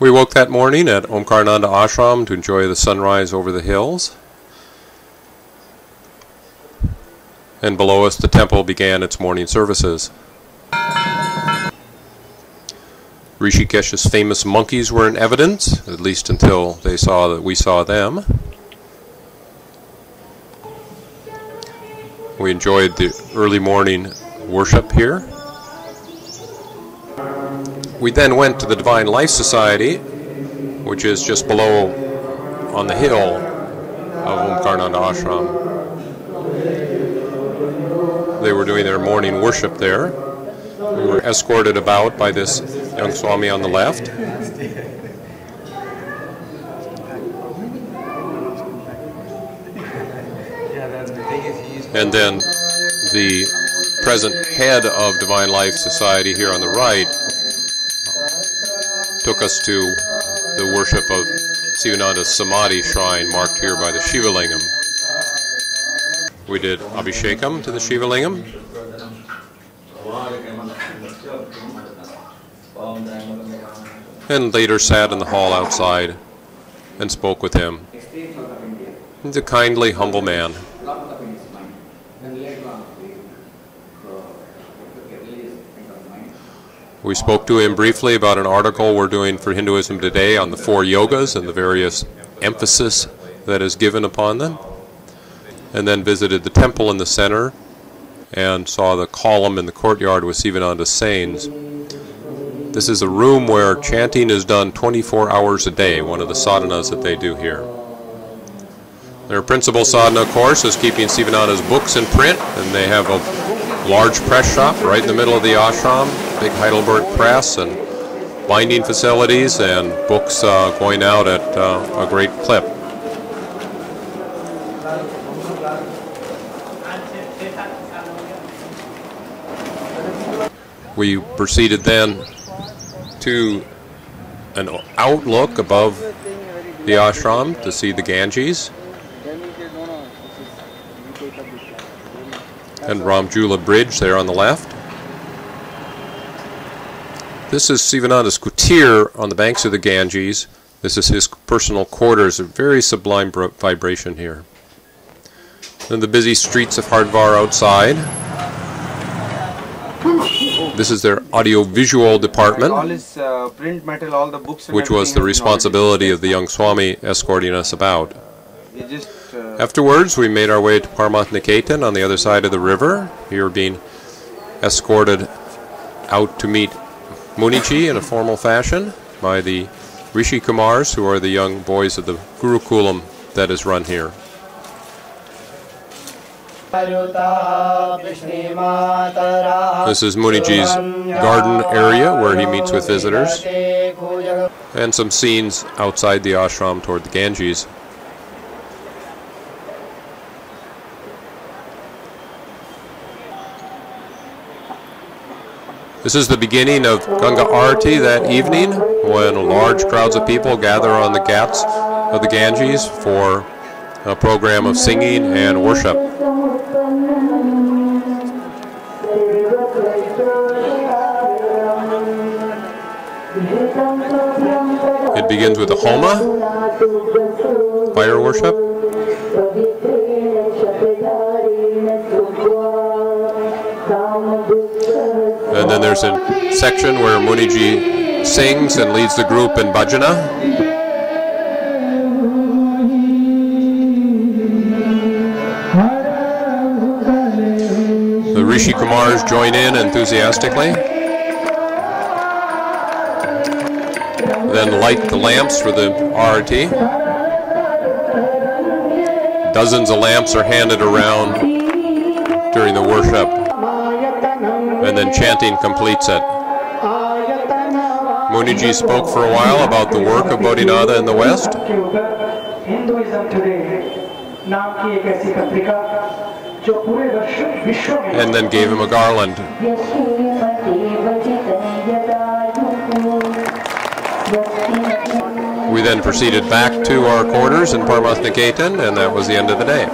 We woke that morning at Omkarnanda Ashram to enjoy the sunrise over the hills. And below us the temple began its morning services. Rishikesh's famous monkeys were in evidence, at least until they saw that we saw them. We enjoyed the early morning worship here. We then went to the Divine Life Society, which is just below on the hill of Omkarnanda Ashram. They were doing their morning worship there. We were escorted about by this young Swami on the left. And then the present head of Divine Life Society here on the right took us to the worship of Sivananda's Samadhi shrine marked here by the Shiva Lingam. We did Abhishekam to the Shiva Lingam. And later sat in the hall outside and spoke with him. He's a kindly, humble man. We spoke to him briefly about an article we're doing for Hinduism Today on the 4 yogas and the various emphasis that is given upon them. And then visited the temple in the center and saw the column in the courtyard with Sivananda's sayings. This is a room where chanting is done 24 hours a day, one of the sadhanas that they do here. Their principal sadhana, of course, is keeping Sivananda's books in print, and they have a large press shop right in the middle of the ashram, big Heidelberg press and binding facilities, and books going out at a great clip. We proceeded then to an outlook above the ashram to see the Ganges and Ramjula Bridge there on the left. This is Sivananda's kutir on the banks of the Ganges. This is his personal quarters, a very sublime vibration here. Then the busy streets of Hardwar outside. This is their audio-visual department, which was the responsibility of the young Swami escorting us about. Afterwards, we made our way to Parmath Niketan on the other side of the river. We were being escorted out to meet Muniji in a formal fashion by the Rishi Kumars, who are the young boys of the Gurukulam that is run here. This is Muniji's garden area where he meets with visitors, and some scenes outside the ashram toward the Ganges. This is the beginning of Ganga Arati that evening, when large crowds of people gather on the ghats of the Ganges for a program of singing and worship. It begins with a homa, fire worship. And then there's a section where Muniji sings and leads the group in bhajana. The Rishi Kumars join in enthusiastically. Then light the lamps for the arati. Dozens of lamps are handed around during the worship, and then chanting completes it. Muniji spoke for a while about the work of Bodhinatha in the West. And then gave him a garland. We then proceeded back to our quarters in Parmath Niketan, and that was the end of the day.